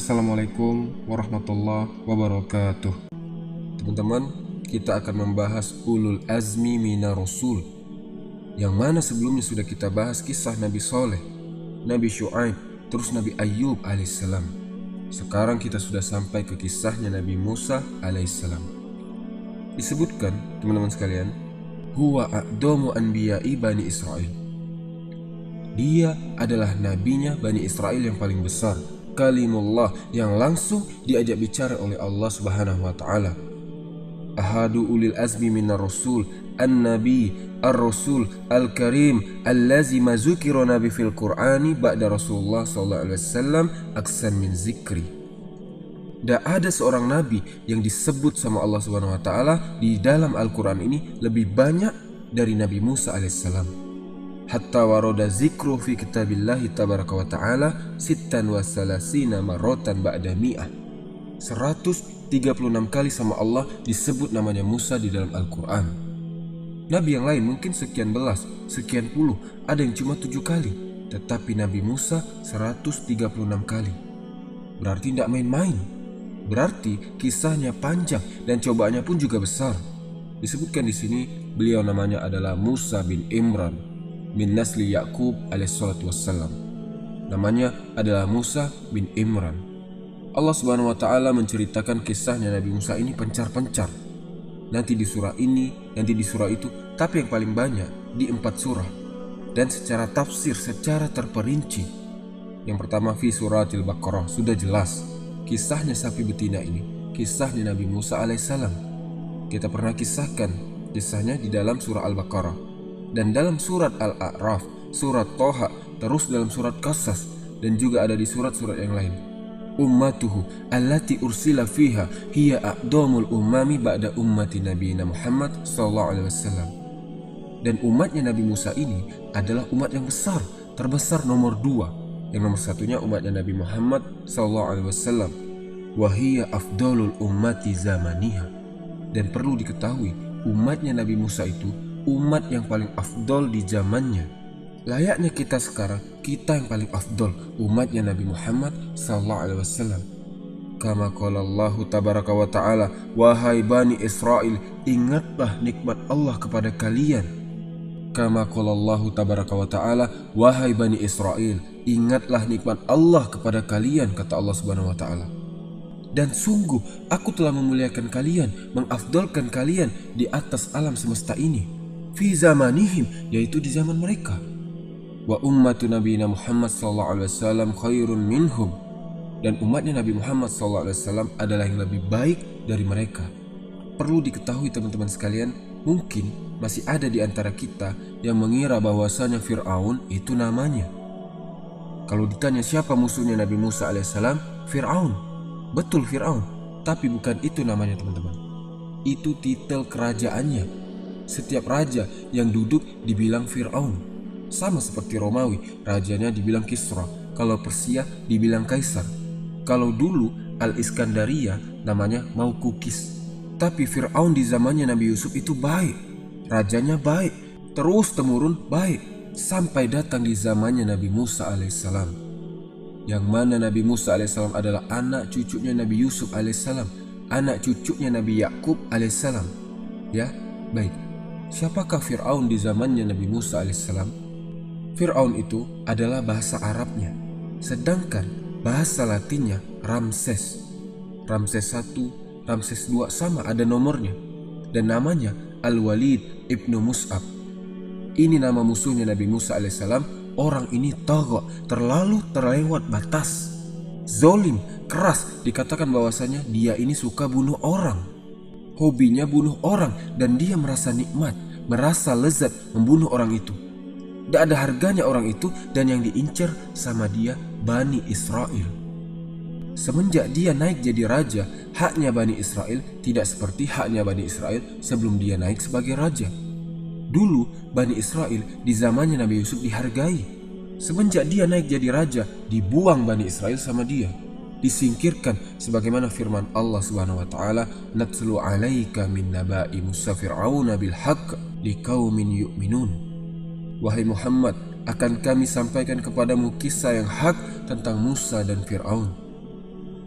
Assalamualaikum warahmatullahi wabarakatuh. Teman-teman, kita akan membahas ulul azmi minar rasul, yang mana sebelumnya sudah kita bahas kisah Nabi Soleh, Nabi Syuaib, terus Nabi Ayyub alaihissalam. Sekarang kita sudah sampai ke kisahnya Nabi Musa alaihissalam. Disebutkan, teman-teman sekalian, huwa a'damu anbiya'i Bani Israel. Dia adalah nabinya Bani Israel yang paling besar, kalimullah yang langsung diajak bicara oleh Allah Subhanahu wa taala. Ahadu ulil azmi minar rasul, an-nabi, ar-rasul, al-karim, allazi mazukira nabi fil Qur'ani ba'da Rasulullah sallallahu alaihi wasallam aksan min zikri. Tidak ada seorang nabi yang disebut sama Allah Subhanahu wa taala di dalam Al-Qur'an ini lebih banyak dari Nabi Musa alaihissalam. Hatta waroda zikru fi kitabillahi tabaraka wa ta'ala sittan wa salasina marotan ba'da mi'ah. 136 kali sama Allah disebut namanya Musa di dalam Al-Quran. Nabi yang lain mungkin sekian belas, sekian puluh, ada yang cuma 7 kali. Tetapi Nabi Musa 136 kali. Berarti tidak main-main. Berarti kisahnya panjang dan cobaannya pun juga besar. Disebutkan di sini beliau namanya adalah Musa bin Imran min nasli Yaqub alaihissalatu wassalam. Namanya adalah Musa bin Imran. Allah Subhanahu wa taala menceritakan kisahnya Nabi Musa ini pencar-pencar. Nanti di surah ini, nanti di surah itu, tapi yang paling banyak di 4 surah. Dan secara tafsir, secara terperinci. Yang pertama fi suratil Baqarah, sudah jelas kisahnya sapi betina ini, kisahnya Nabi Musa alaihissalam. Kita pernah kisahkan kisahnya di dalam surah Al-Baqarah. Dan dalam surat Al-A'raf, surat Toha, terus dalam surat Qasas, dan juga ada di surat-surat yang lain. Ummatuhu allati ursila fiha hiya a'damul ummami ba'da ummati nabiyina Muhammad sallallahu alaihi wasallam. Dan umatnya Nabi Musa ini adalah umat yang besar, terbesar nomor 2. Yang nomor satunya umatnya Nabi Muhammad sallallahu alaihi wasallam. Wa hiya afdalul ummati zamaniha. Dan perlu diketahui, umatnya Nabi Musa itu umat yang paling afdol di zamannya. Layaknya kita sekarang, kita yang paling afdol, umatnya Nabi Muhammad sallallahu alaihi wasallam. Kama qala Allah tabaraka wa taala, wahai Bani Israel, ingatlah nikmat Allah kepada kalian. Kama qala Allah tabaraka wa taala, wahai Bani Israel, ingatlah nikmat Allah kepada kalian, kata Allah Subhanahu wa taala. Dan sungguh aku telah memuliakan kalian, mengafdolkan kalian di atas alam semesta ini. Fi zamanihim, yaitu di zaman mereka. Wa ummatu nabiyina Muhammad sallallahu alaihi wasallam khairun minhum. Dan umatnya Nabi Muhammad sallallahu alaihi wasallam adalah yang lebih baik dari mereka. Perlu diketahui teman-teman sekalian, mungkin masih ada di antara kita yang mengira bahwasanya Fir'aun itu namanya. Kalau ditanya siapa musuhnya Nabi Musa alaihissalam, Fir'aun. Betul, Fir'aun. Tapi bukan itu namanya, teman-teman. Itu titel kerajaannya. Setiap raja yang duduk dibilang Fir'aun. Sama seperti Romawi, rajanya dibilang Kisra. Kalau Persia dibilang Kaisar. Kalau dulu Al-Iskandaria namanya Maukukis. Tapi Fir'aun di zamannya Nabi Yusuf itu baik. Rajanya baik, terus temurun baik, sampai datang di zamannya Nabi Musa alaihissalam. Yang mana Nabi Musa alaihissalam adalah anak cucunya Nabi Yusuf alaihissalam, anak cucunya Nabi Yaqub alaihissalam. Ya, baik. Siapakah Fir'aun di zamannya Nabi Musa alaihissalam? Fir'aun itu adalah bahasa Arabnya, sedangkan bahasa Latinnya Ramses. Ramses 1, Ramses 2 sama ada nomornya. Dan namanya Al-Walid ibnu Mus'ab. Ini nama musuhnya Nabi Musa alaihissalam. Orang ini tagha, terlalu terlewat batas, zolim, keras. Dikatakan bahwasanya dia ini suka bunuh orang. Hobinya bunuh orang, dan dia merasa nikmat, merasa lezat membunuh orang itu. Tidak ada harganya orang itu, dan yang diincar sama dia Bani Israel. Semenjak dia naik jadi raja, haknya Bani Israel tidak seperti haknya Bani Israel sebelum dia naik sebagai raja. Dulu Bani Israel di zamannya Nabi Yusuf dihargai. Semenjak dia naik jadi raja, dibuang Bani Israel sama dia, disingkirkan, sebagaimana firman Allah Subhanahu wa taala, "Natlu 'alaika min naba'i Musa Fir'auna bil haqq liqaumin yu'minun." Wahai Muhammad, akan kami sampaikan kepadamu kisah yang hak tentang Musa dan Fir'aun.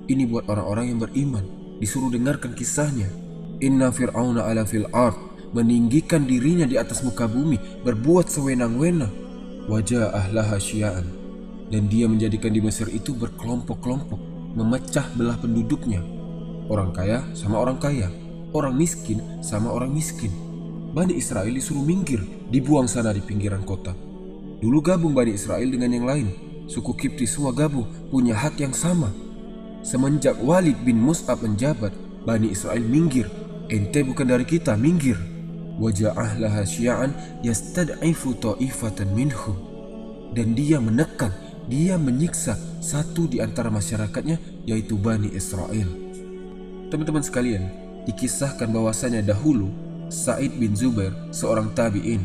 Ini buat orang-orang yang beriman, disuruh dengarkan kisahnya. Inna fir'auna ala fil ard, meninggikan dirinya di atas muka bumi, berbuat sewenang-wenang. Wajah ahlaha syia'an, dan dia menjadikan di Mesir itu berkelompok-kelompok, memecah belah penduduknya. Orang kaya sama orang kaya, orang miskin sama orang miskin. Bani Israel disuruh minggir, dibuang sana di pinggiran kota. Dulu gabung Bani Israel dengan yang lain, suku Kipti semua gabung, punya hak yang sama. Semenjak Walid bin Mus'ab menjabat, Bani Israel minggir. Ente bukan dari kita, minggir. Waja'ahlaha syia'an yastad'ifu ta'ifatan minhum. Dan dia menekan, dia menyiksa satu di antara masyarakatnya, yaitu Bani Israel. Teman-teman sekalian, dikisahkan bahwasanya dahulu Sa'id bin Zubair, seorang tabi'in,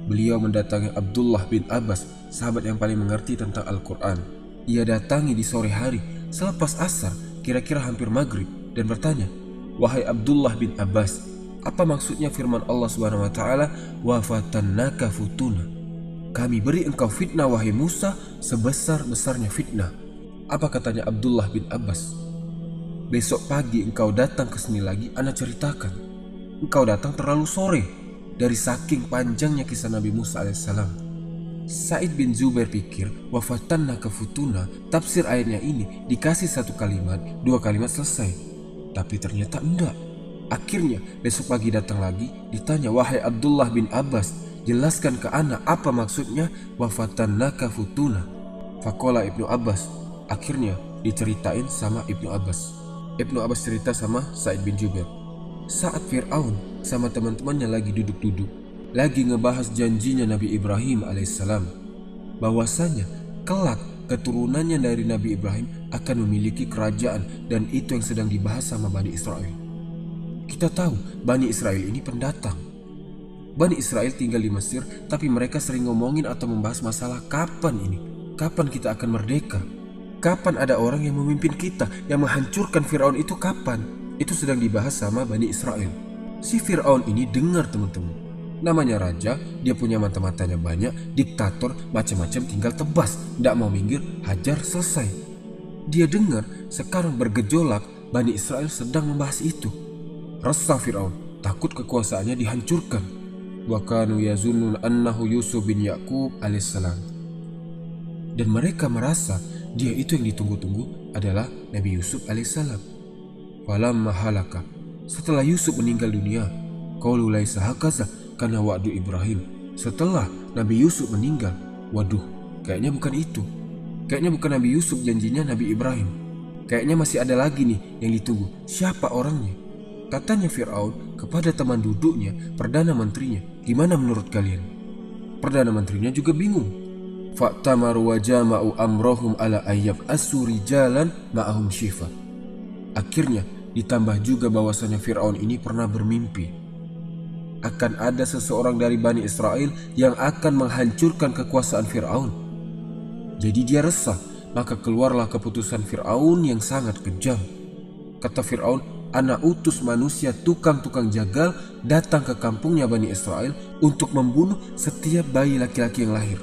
beliau mendatangi Abdullah bin Abbas, sahabat yang paling mengerti tentang Al-Quran. Ia datangi di sore hari, selepas asar, kira-kira hampir maghrib, dan bertanya, "Wahai Abdullah bin Abbas, apa maksudnya firman Allah Subhanahu wa taala, wa fatannaka futuna? Kami beri engkau fitnah wahai Musa, sebesar-besarnya fitnah." Apa katanya Abdullah bin Abbas? "Besok pagi engkau datang ke sini lagi, ana ceritakan. Engkau datang terlalu sore." Dari saking panjangnya kisah Nabi Musa alaihissalam. Sa'id bin Zubair pikir wa fatannaka futuna, tafsir ayatnya ini dikasih satu kalimat, dua kalimat selesai. Tapi ternyata enggak. Akhirnya besok pagi datang lagi, ditanya, "Wahai Abdullah bin Abbas, jelaskan ke ana apa maksudnya wa fatannaka futuna." Faqala Ibnu Abbas. Akhirnya diceritain sama Ibnu Abbas. Ibnu Abbas cerita sama Sa'id bin Zubair. Saat Fir'aun sama teman-temannya lagi duduk-duduk, lagi ngebahas janjinya Nabi Ibrahim alaihissalam, bahwasanya kelak keturunannya dari Nabi Ibrahim akan memiliki kerajaan, dan itu yang sedang dibahas sama Bani Israel. Kita tahu Bani Israel ini pendatang. Bani Israel tinggal di Mesir, tapi mereka sering ngomongin atau membahas masalah kapan ini, kapan kita akan merdeka, kapan ada orang yang memimpin kita, yang menghancurkan Fir'aun itu kapan. Itu sedang dibahas sama Bani Israel. Si Fir'aun ini dengar teman-teman, namanya raja, dia punya mata-matanya banyak, diktator, macam-macam, tinggal tebas, tidak mau minggir, hajar, selesai. Dia dengar sekarang bergejolak, Bani Israel sedang membahas itu. Resah Fir'aun, takut kekuasaannya dihancurkan. Wa kanu yazunnun annahu Yusuf bin Ya'qub alaihissalam. Dan mereka merasa dia itu yang ditunggu-tunggu adalah Nabi Yusuf alaihissalam. Falamma halaka, setelah Yusuf meninggal dunia, qalu laisa hakaza kana wa'du Ibrahim. Setelah Nabi Yusuf meninggal, waduh, kayaknya bukan itu. Kayaknya bukan Nabi Yusuf janjinya Nabi Ibrahim. Kayaknya masih ada lagi nih yang ditunggu. Siapa orangnya? Katanya Fir'aun kepada teman duduknya, Perdana Menterinya, "Gimana menurut kalian?" Perdana Menterinya juga bingung. Fa'tamaru wa jama'u amrohum ala ayyab asuri jalan ma'ahum syifa. Akhirnya ditambah juga bahwasanya Fir'aun ini pernah bermimpi akan ada seseorang dari Bani Israel yang akan menghancurkan kekuasaan Fir'aun. Jadi dia resah, maka keluarlah keputusan Fir'aun yang sangat kejam. Kata Fir'aun, "Ana utus manusia tukang-tukang jagal datang ke kampungnya Bani Israel untuk membunuh setiap bayi laki-laki yang lahir."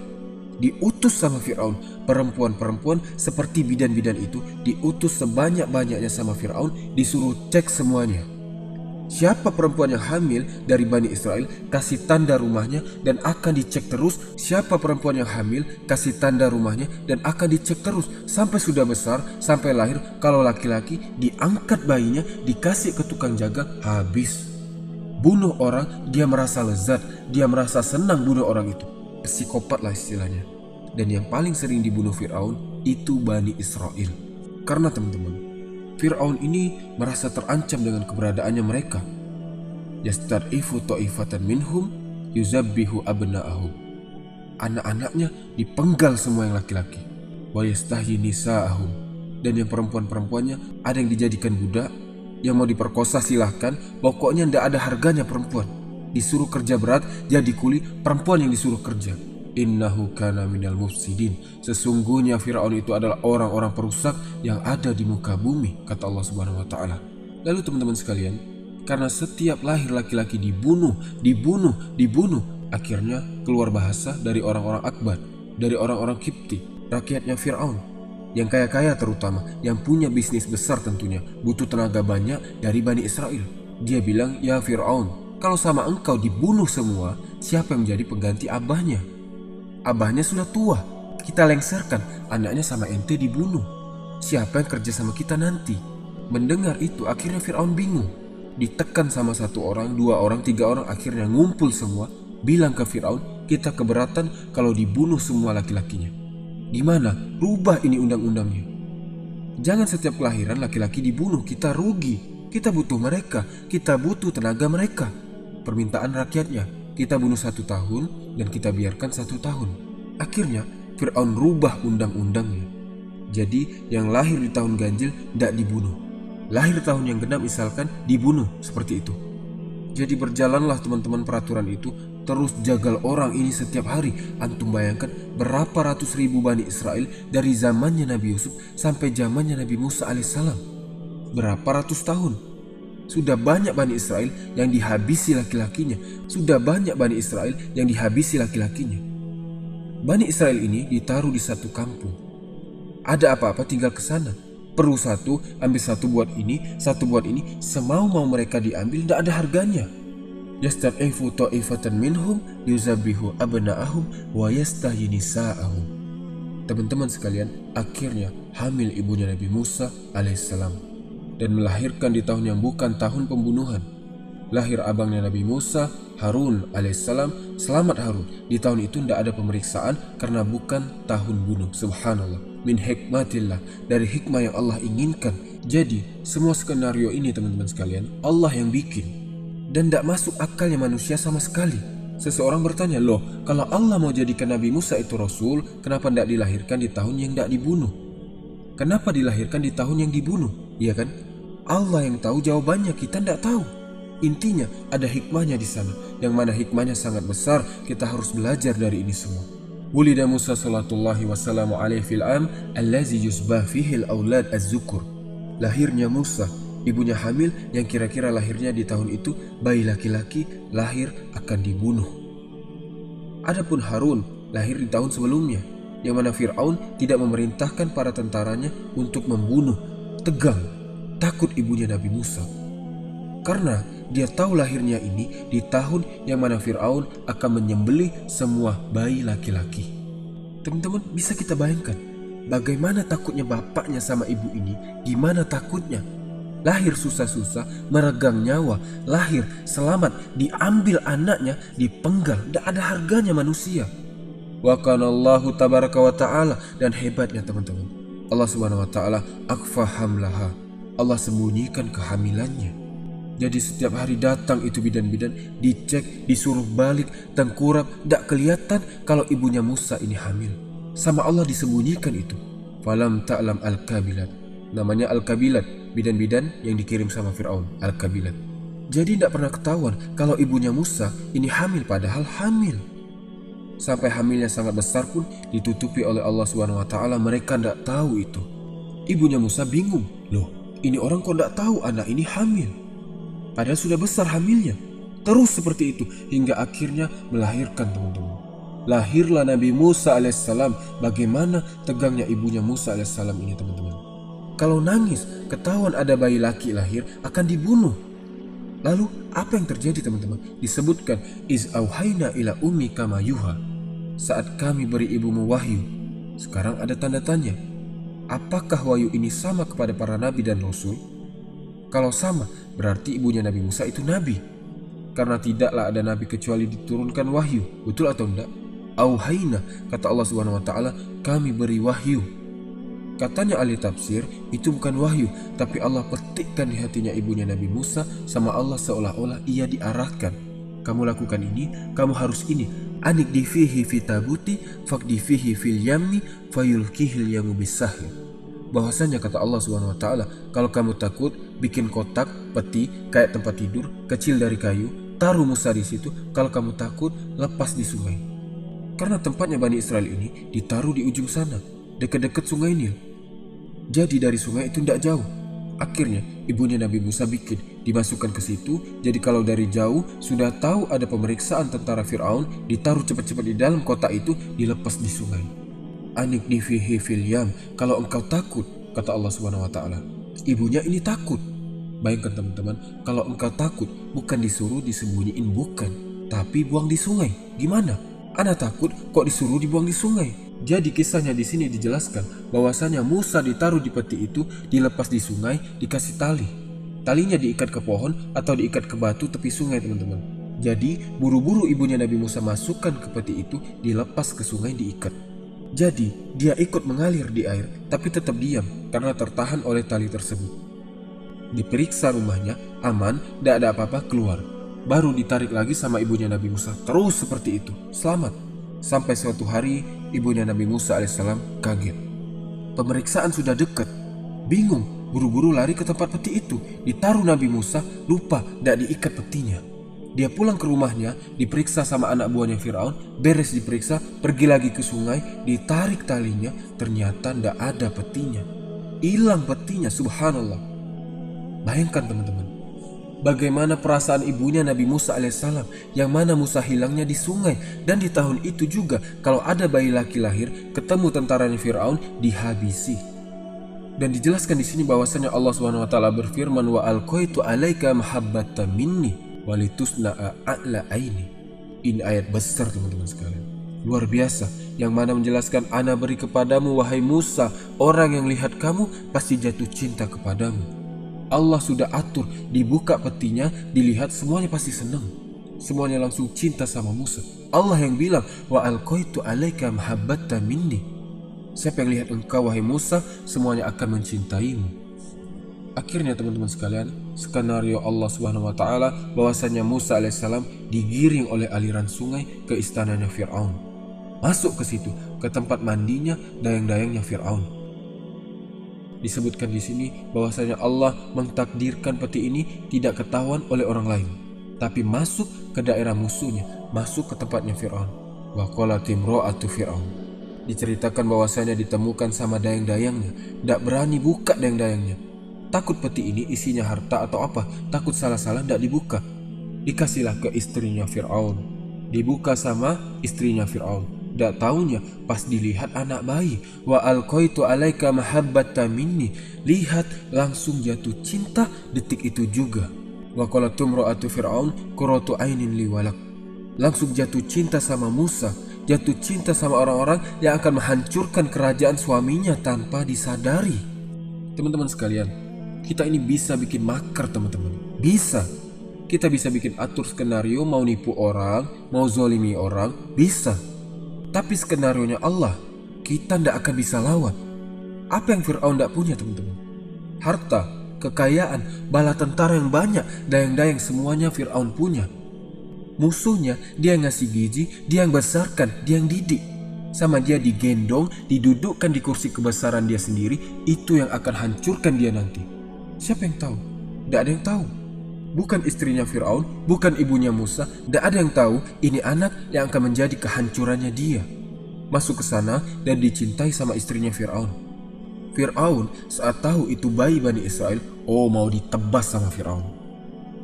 Diutus sama Fir'aun, perempuan-perempuan seperti bidan-bidan itu diutus sebanyak-banyaknya sama Fir'aun, disuruh cek semuanya. Siapa perempuan yang hamil dari Bani Israel, kasih tanda rumahnya dan akan dicek terus. Siapa perempuan yang hamil, kasih tanda rumahnya dan akan dicek terus sampai sudah besar, sampai lahir. Kalau laki-laki, diangkat bayinya, dikasih ke tukang jaga, habis. Bunuh orang, dia merasa lezat, dia merasa senang bunuh orang itu. Psikopat lah istilahnya. Dan yang paling sering dibunuh Fir'aun itu Bani Israel. Karena teman-teman, Fir'aun ini merasa terancam dengan keberadaannya mereka. Yastad'ifu ta'ifatan minhum yuzabbihu abna'ahum. Anak-anaknya dipenggal semua yang laki-laki. Wa yastahyi nisa'ahum. Dan yang perempuan-perempuannya ada yang dijadikan budak, yang mau diperkosa silahkan, pokoknya tidak ada harganya perempuan. Disuruh kerja berat, jadi kuli, perempuan yang disuruh kerja. Innahu kana minal mufsidin. Sesungguhnya Fir'aun itu adalah orang-orang perusak yang ada di muka bumi, kata Allah Subhanahu wa taala. Lalu teman-teman sekalian, karena setiap lahir laki-laki dibunuh, akhirnya keluar bahasa dari orang-orang Akbar, dari orang-orang Kipti, rakyatnya Fir'aun. yang kaya-kaya terutama, yang punya bisnis besar tentunya, butuh tenaga banyak dari Bani Israel. Dia bilang, "Ya Fir'aun, kalau sama engkau dibunuh semua, siapa yang menjadi pengganti abahnya? Abahnya sudah tua, kita lengserkan, anaknya sama ente dibunuh. Siapa yang kerja sama kita nanti?" Mendengar itu, akhirnya Fir'aun bingung. Ditekan sama 1 orang, 2 orang, 3 orang, akhirnya ngumpul semua, bilang ke Fir'aun, "Kita keberatan kalau dibunuh semua laki-lakinya. Gimana? Rubah ini undang-undangnya. Jangan setiap kelahiran laki-laki dibunuh, kita rugi. Kita butuh mereka, kita butuh tenaga mereka." Permintaan rakyatnya, kita bunuh 1 tahun dan kita biarkan 1 tahun. Akhirnya Fir'aun rubah undang-undangnya. Jadi yang lahir di tahun ganjil tidak dibunuh. Lahir tahun yang genap misalkan dibunuh, seperti itu. Jadi berjalanlah teman-teman peraturan itu, terus jagal orang ini setiap hari. Antum bayangkan berapa ratus ribu Bani Israel dari zamannya Nabi Yusuf sampai zamannya Nabi Musa alaihissalam. Berapa ratus tahun. Sudah banyak Bani Israel yang dihabisi laki-lakinya. Sudah banyak Bani Israel yang dihabisi laki-lakinya. Bani Israel ini ditaruh di satu kampung. Ada apa-apa tinggal ke sana. Perlu satu, ambil satu buat ini, satu buat ini. Semau-mau mereka diambil, tidak ada harganya. Yastad'ifu ta'ifatan minhum yuzabbihu abna'ahum wa yastahyi nisa'ahum. Teman-teman sekalian, akhirnya hamil ibunya Nabi Musa alaihissalam dan melahirkan di tahun yang bukan tahun pembunuhan. Lahir abangnya Nabi Musa, Harun alaihissalam. Selamat Harun. Di tahun itu tidak ada pemeriksaan karena bukan tahun bunuh. Subhanallah, min hikmatillah, dari hikmah yang Allah inginkan. Jadi semua skenario ini teman-teman sekalian, Allah yang bikin. Dan tidak masuk akalnya manusia sama sekali. Seseorang bertanya, loh kalau Allah mau jadikan Nabi Musa itu Rasul, kenapa tidak dilahirkan di tahun yang tidak dibunuh? Kenapa dilahirkan di tahun yang dibunuh? Iya kan? Allah yang tahu jawabannya, kita tidak tahu. Intinya ada hikmahnya di sana, yang mana hikmahnya sangat besar. Kita harus belajar dari ini semua. Wulida Musa sallallahu wasallamu alaihi fil am allazi yusbah fihi al-aulad az-zukur. Lahirnya Musa, ibunya hamil yang kira-kira lahirnya di tahun itu bayi laki-laki lahir akan dibunuh. Adapun Harun lahir di tahun sebelumnya, yang mana Fir'aun tidak memerintahkan para tentaranya untuk membunuh. Tegang, takut ibunya Nabi Musa, karena dia tahu lahirnya ini di tahun yang mana Fir'aun akan menyembelih semua bayi laki-laki. Teman-teman, bisa kita bayangkan bagaimana takutnya bapaknya sama ibu ini. Gimana takutnya? Lahir susah-susah, meregang nyawa, lahir selamat, diambil anaknya, dipenggal, tidak ada harganya manusia. Wa kanallahu tabaraka wa ta'ala, dan hebatnya teman-teman, Allah subhanahu wa ta'ala akfa hamlaha, Allah sembunyikan kehamilannya. Jadi setiap hari datang itu bidan-bidan, dicek, disuruh balik, tengkurap, tidak kelihatan kalau ibunya Musa ini hamil. Sama Allah disembunyikan itu. Falam ta'lam al-kabilat, namanya al-kabilat, bidan-bidan yang dikirim sama Fir'aun, al-kabilat. Jadi tidak pernah ketahuan kalau ibunya Musa ini hamil, padahal hamil. Sampai hamilnya sangat besar pun ditutupi oleh Allah SWT. Mereka tidak tahu itu. Ibunya Musa bingung, loh ini orang kok tidak tahu anak ini hamil, padahal sudah besar hamilnya. Terus seperti itu hingga akhirnya melahirkan teman-teman. Lahirlah Nabi Musa alaihissalam. Bagaimana tegangnya ibunya Musa alaihissalam ini teman-teman. Kalau nangis, ketahuan ada bayi laki lahir, akan dibunuh. Lalu apa yang terjadi teman-teman? Disebutkan iz auhayna ila ummi kama yuha, saat kami beri ibumu wahyu. Sekarang ada tanda tanya, apakah wahyu ini sama kepada para nabi dan rasul? Kalau sama, berarti ibunya Nabi Musa itu nabi, karena tidaklah ada nabi kecuali diturunkan wahyu. Betul atau tidak? Auhayna, kata Allah Subhanahu wa taala, kami beri wahyu. Katanya ahli tafsir, itu bukan wahyu, tapi Allah petikkan di hatinya ibunya Nabi Musa sama Allah, seolah-olah ia diarahkan. Kamu lakukan ini, kamu harus ini. Anik difihi fitabuti fakdifihi fil yamni fayulkihil yamu bisahir. Bahwasanya kata Allah Subhanahu wa taala, kalau kamu takut, bikin kotak peti kayak tempat tidur kecil dari kayu, taruh Musa di situ. Kalau kamu takut, lepas di sungai. Karena tempatnya Bani Israel ini ditaruh di ujung sana, dekat-dekat sungai Nil. Jadi dari sungai itu tidak jauh. Akhirnya ibunya Nabi Musa bikin, dimasukkan ke situ. Jadi kalau dari jauh sudah tahu ada pemeriksaan tentara Fir'aun, ditaruh cepat-cepat di dalam kotak itu, dilepas di sungai. Anik difihi fil yam. Kalau engkau takut, kata Allah Subhanahu wa taala. Ibunya ini takut. Bayangkan teman-teman, kalau engkau takut bukan disuruh disembunyiin, bukan, tapi buang di sungai. Gimana? Ana takut kok disuruh dibuang di sungai. Jadi kisahnya di sini dijelaskan bahwasanya Musa ditaruh di peti itu, dilepas di sungai, dikasih tali. Talinya diikat ke pohon atau diikat ke batu tepi sungai, teman-teman. Jadi buru-buru ibunya Nabi Musa masukkan ke peti itu, dilepas ke sungai, diikat. Jadi dia ikut mengalir di air, tapi tetap diam karena tertahan oleh tali tersebut. Diperiksa rumahnya, aman, tidak ada apa-apa, keluar. Baru ditarik lagi sama ibunya Nabi Musa, terus seperti itu, selamat. Sampai suatu hari ibunya Nabi Musa alaihissalam kaget. Pemeriksaan sudah dekat, bingung, buru-buru lari ke tempat peti itu. Ditaruh Nabi Musa, lupa tidak diikat petinya. Dia pulang ke rumahnya, diperiksa sama anak buahnya Fir'aun, beres diperiksa, pergi lagi ke sungai, ditarik talinya, ternyata tidak ada petinya. Hilang petinya, subhanallah. Bayangkan teman-teman, bagaimana perasaan ibunya Nabi Musa alaihissalam, yang mana Musa hilangnya di sungai. Dan di tahun itu juga, kalau ada bayi laki lahir, ketemu tentaranya Fir'aun, dihabisi. Dan dijelaskan di sini bahwasanya Allah SWT berfirman, wa alqaitu alaika mahabbatan minni walitusna'a a'la aini. Ini ayat besar teman-teman sekalian, luar biasa, yang mana menjelaskan, ana beri kepadamu wahai Musa, orang yang lihat kamu pasti jatuh cinta kepadamu. Allah sudah atur, dibuka petinya, dilihat, semuanya pasti senang, semuanya langsung cinta sama Musa. Allah yang bilang, wa alqaitu alaika mahabbatan minni. Siapa yang lihat engkau wahai Musa, semuanya akan mencintaimu. Akhirnya teman-teman sekalian, skenario Allah Subhanahu wa taala bahwasanya Musa alaihissalam digiring oleh aliran sungai ke istananya Fir'aun. Masuk ke situ, ke tempat mandinya dayang-dayangnya Fir'aun. Disebutkan di sini bahwasanya Allah mentakdirkan peti ini tidak ketahuan oleh orang lain, tapi masuk ke daerah musuhnya, masuk ke tempatnya Fir'aun. Wa qalat imra'atu Fir'aun. Diceritakan bahwasanya ditemukan sama dayang-dayangnya, tidak berani buka dayang-dayangnya. Takut peti ini isinya harta atau apa, takut salah-salah tidak dibuka. Dikasihlah ke istrinya Fir'aun, dibuka sama istrinya Fir'aun. Tidak tahunya pas dilihat anak bayi. Wa alqaitu alaika mahabbatan minni. Lihat, langsung jatuh cinta detik itu juga. Wa qalat imra'atu Fir'aun qurratu ainin li walak. Langsung jatuh cinta sama Musa, jatuh cinta sama orang-orang yang akan menghancurkan kerajaan suaminya tanpa disadari. Teman-teman sekalian, kita ini bisa bikin makar teman-teman. Bisa. Kita bisa bikin atur skenario, mau nipu orang, mau zolimi orang, bisa. Tapi skenarionya Allah, kita tidak akan bisa lawan. Apa yang Fir'aun tidak punya teman-teman? Harta, kekayaan, bala tentara yang banyak, dayang-dayang semuanya Fir'aun punya. Musuhnya dia yang ngasih gizi, dia yang besarkan, dia yang didik. Sama dia digendong, didudukkan di kursi kebesaran dia sendiri, itu yang akan hancurkan dia nanti. Siapa yang tahu? Tidak ada yang tahu. Bukan istrinya Fir'aun, bukan ibunya Musa, tidak ada yang tahu ini anak yang akan menjadi kehancurannya dia. Masuk ke sana dan dicintai sama istrinya Fir'aun. Fir'aun saat tahu itu bayi Bani Israel, mau ditebas sama Fir'aun.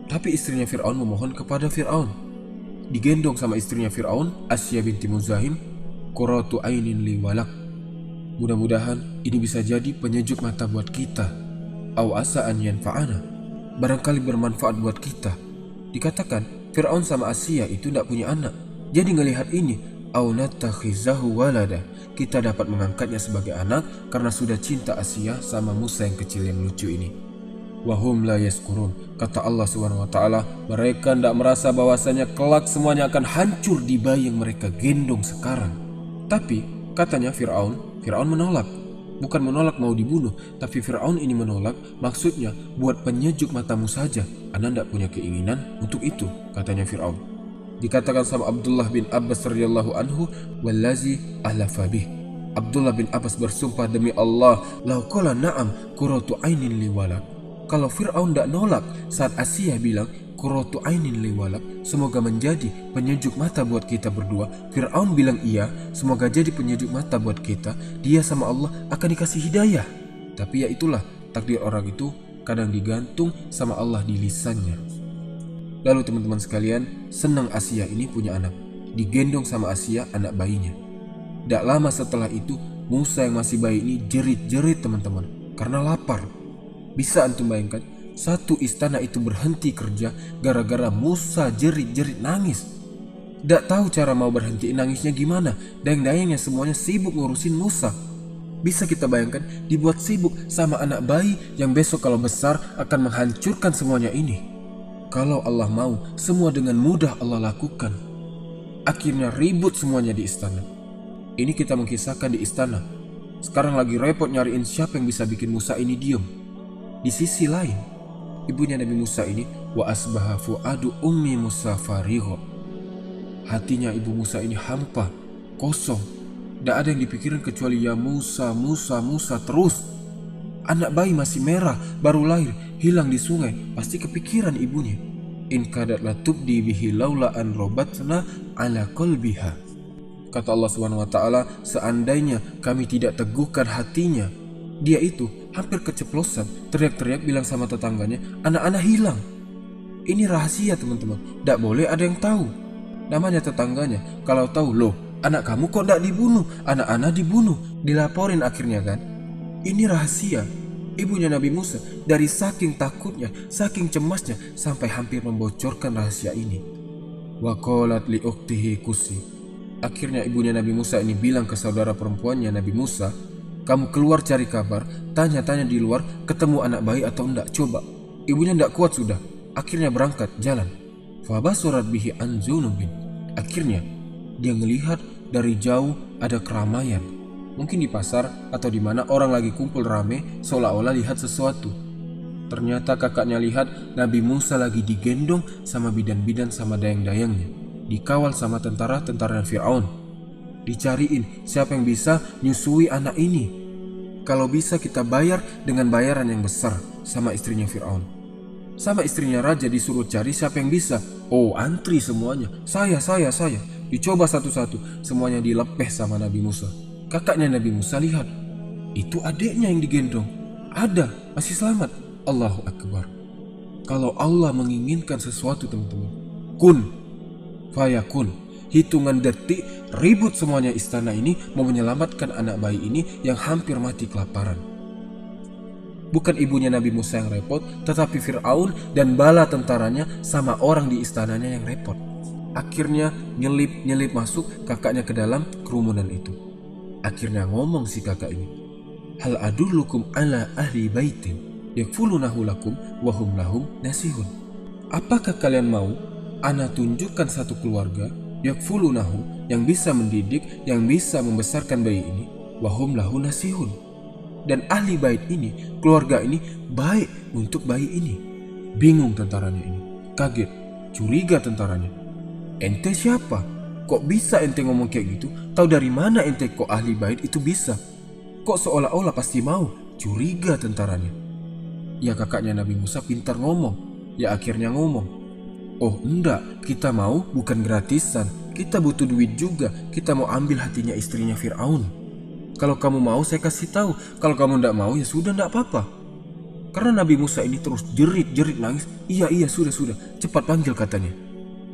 Tapi istrinya Fir'aun memohon kepada Fir'aun. Digendong sama istrinya Fir'aun, Asya binti Muzahim, qurratu ainin li walak. Mudah-mudahan ini bisa jadi penyejuk mata buat kita. Au asa an yanfa'ana, barangkali bermanfaat buat kita. Dikatakan Fir'aun sama Asya itu tidak punya anak. Jadi ngelihat ini, au natakhizahu walada, kita dapat mengangkatnya sebagai anak karena sudah cinta Asya sama Musa yang kecil yang lucu ini. Wahum la yaskurun, kata Allah Subhanahu wa taala, mereka tidak merasa bahwasanya kelak semuanya akan hancur di bayi yang mereka gendong sekarang. Tapi katanya Fir'aun menolak. Bukan menolak mau dibunuh, tapi Fir'aun ini menolak, maksudnya buat penyejuk matamu saja. Anda tidak punya keinginan untuk itu, katanya Fir'aun. Dikatakan sama Abdullah bin Abbas radhiyallahu anhu, wallazi ahlafa bih. Abdullah bin Abbas bersumpah demi Allah, lau qala na'am qurratu ainin li walak. Kalau Fir'aun tidak nolak saat Asya bilang qurratu ainin li walak, semoga menjadi penyejuk mata buat kita berdua. Fir'aun bilang iya, semoga jadi penyejuk mata buat kita. Dia sama Allah akan dikasih hidayah. Tapi ya itulah, takdir orang itu kadang digantung sama Allah di lisannya. Lalu teman-teman sekalian, senang Asya ini punya anak. Digendong sama Asya anak bayinya. Tidak lama setelah itu Musa yang masih bayi ini jerit-jerit teman-teman, karena lapar. Bisa antum bayangkan, satu istana itu berhenti kerja gara-gara Musa jerit-jerit nangis. Tidak tahu cara mau berhenti nangisnya gimana, dayang-dayangnya semuanya sibuk ngurusin Musa. Bisa kita bayangkan dibuat sibuk sama anak bayi yang besok kalau besar akan menghancurkan semuanya ini. Kalau Allah mau, semua dengan mudah Allah lakukan. Akhirnya ribut semuanya di istana. Ini kita mengkisahkan di istana. Sekarang lagi repot nyariin siapa yang bisa bikin Musa ini diem. Di sisi lain, ibunya Nabi Musa ini, wa asbaha fuadu ummi Musa farigho. Hatinya ibu Musa ini hampa, kosong. Tidak ada yang dipikirin kecuali ya Musa, Musa, Musa terus. Anak bayi masih merah, baru lahir, hilang di sungai, pasti kepikiran ibunya. In kadat la tubdi bihi laula an robatna ala qalbiha. Kata Allah SWT, seandainya kami tidak teguhkan hatinya, dia itu hampir keceplosan, teriak-teriak bilang sama tetangganya, anak-anak hilang. Ini rahasia teman-teman, tidak boleh ada yang tahu. Namanya tetangganya, kalau tahu, loh anak kamu kok tidak dibunuh, anak-anak dibunuh, dilaporin akhirnya kan. Ini rahasia. Ibunya Nabi Musa dari saking takutnya, saking cemasnya, sampai hampir membocorkan rahasia ini. Wa qalat li ukhtihi kusi. Akhirnya ibunya Nabi Musa ini bilang ke saudara perempuannya Nabi Musa, kamu keluar cari kabar, tanya-tanya di luar, ketemu anak bayi atau enggak, coba. Ibunya enggak kuat sudah, akhirnya berangkat jalan. Fabasurat bihi an zunubin. Akhirnya dia melihat dari jauh ada keramaian. Mungkin di pasar atau di mana orang lagi kumpul rame, seolah-olah lihat sesuatu. Ternyata kakaknya lihat Nabi Musa lagi digendong sama bidan-bidan sama dayang-dayangnya, dikawal sama tentara-tentara Fir'aun. Dicariin siapa yang bisa nyusui anak ini. Kalau bisa kita bayar dengan bayaran yang besar sama istrinya Fir'aun. Sama istrinya raja disuruh cari siapa yang bisa. Oh, antri semuanya. Saya. Dicoba satu-satu, semuanya dilepeh sama Nabi Musa. Kakaknya Nabi Musa lihat, itu adiknya yang digendong. Ada, masih selamat. Allahu Akbar. Kalau Allah menginginkan sesuatu teman-teman, kun fayakun. Hitungan detik, ribut semuanya istana ini mau menyelamatkan anak bayi ini yang hampir mati kelaparan. Bukan ibunya Nabi Musa yang repot, tetapi Fir'aun dan bala tentaranya sama orang di istananya yang repot. Akhirnya nyelip masuk kakaknya ke dalam kerumunan itu. Akhirnya ngomong si kakak ini, hal adullukum ala ahli baitin yakfulunahu lakum wahum lahum nasihun. Apakah kalian mau ana tunjukkan satu keluarga yakfulunahu yang bisa mendidik, yang bisa membesarkan bayi ini, wahum lahu nasihun. Dan ahli bait ini, keluarga ini baik untuk bayi ini. Bingung tentaranya ini, kaget, curiga tentaranya. Ente siapa? Kok bisa ente ngomong kayak gitu? Tahu dari mana ente kok ahli bait itu bisa? Kok seolah-olah pasti mau? Curiga tentaranya. Ya kakaknya Nabi Musa pintar ngomong. Ya akhirnya ngomong. Oh enggak, kita mau bukan gratisan. Kita butuh duit juga. Kita mau ambil hatinya istrinya Fir'aun. Kalau kamu mau saya kasih tahu. Kalau kamu enggak mau ya sudah enggak apa-apa. Karena Nabi Musa ini terus jerit nangis. Iya sudah. Cepat panggil katanya.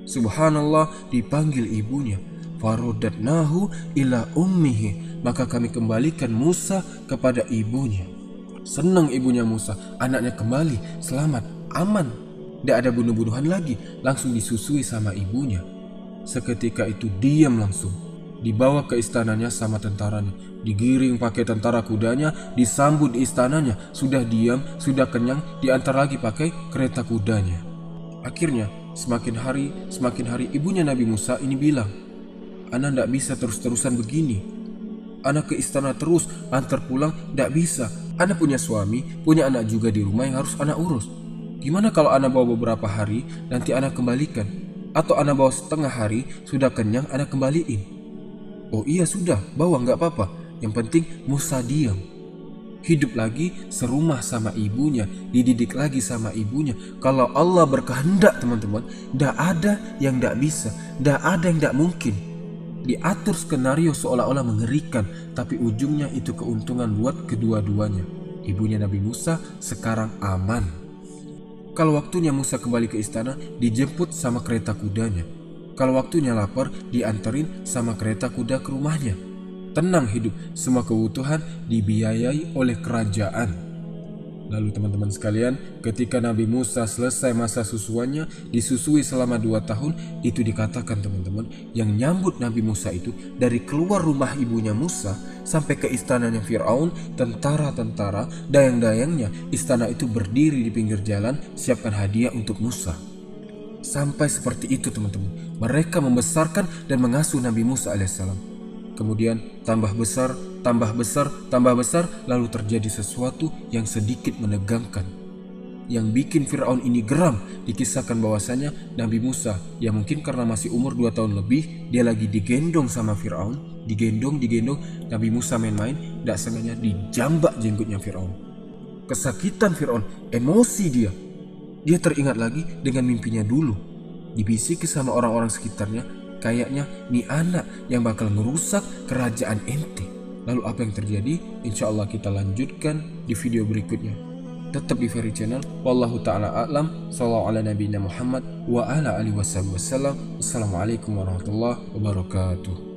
Subhanallah, dipanggil ibunya. Farodatnahu ila ummihi. Maka kami kembalikan Musa kepada ibunya. Senang ibunya Musa, anaknya kembali selamat, aman. Tidak ada bunuh-bunuhan lagi, langsung disusui sama ibunya. Seketika itu diam langsung. Dibawa ke istananya sama tentaranya. Digiring pakai tentara kudanya, disambut di istananya. Sudah diam, sudah kenyang, diantar lagi pakai kereta kudanya. Akhirnya semakin hari ibunya Nabi Musa ini bilang, Ana tidak bisa terus-terusan begini. Ana ke istana terus, antar pulang tidak bisa. Ana punya suami, punya anak juga di rumah yang harus Ana urus. Gimana kalau Ana bawa beberapa hari, nanti Ana kembalikan? Atau Ana bawa setengah hari, sudah kenyang Ana kembaliin? Oh iya sudah, bawa nggak apa-apa. Yang penting Musa diam. Hidup lagi serumah sama ibunya, dididik lagi sama ibunya. Kalau Allah berkehendak teman-teman, tidak ada yang tidak bisa, tidak ada yang tidak mungkin. Diatur skenario seolah-olah mengerikan, tapi ujungnya itu keuntungan buat kedua-duanya. Ibunya Nabi Musa sekarang aman. Kalau waktunya Musa kembali ke istana, dijemput sama kereta kudanya. Kalau waktunya lapar, dianterin sama kereta kuda ke rumahnya. tenang hidup, semua kebutuhan dibiayai oleh kerajaan. Lalu teman-teman sekalian, ketika Nabi Musa selesai masa susuannya, disusui selama 2 tahun, itu dikatakan teman-teman, yang nyambut Nabi Musa itu dari keluar rumah ibunya Musa sampai ke istananya Fir'aun, tentara-tentara, dayang-dayangnya, istana itu berdiri di pinggir jalan, siapkan hadiah untuk Musa. Sampai seperti itu teman-teman, mereka membesarkan dan mengasuh Nabi Musa alaihissalam. Kemudian tambah besar, lalu terjadi sesuatu yang sedikit menegangkan. Yang bikin Fir'aun ini geram, dikisahkan bahwasanya Nabi Musa, ya mungkin karena masih umur 2 tahun lebih, dia lagi digendong sama Fir'aun, digendong, Nabi Musa main-main, tidak sengaja dijambak jenggotnya Fir'aun. Kesakitan Fir'aun, emosi dia. Dia teringat lagi dengan mimpinya dulu, dibisiki sama orang-orang sekitarnya, kayaknya nih anak yang bakal ngerusak kerajaan ente. Lalu apa yang terjadi? Insya Allah kita lanjutkan di video berikutnya. Tetap di Ferry Channel. Wallahu ta'ala a'lam. Sallallahu ala nabiyina Muhammad wa ala alihi wasallam. Wassalamualaikum warahmatullahi wabarakatuh.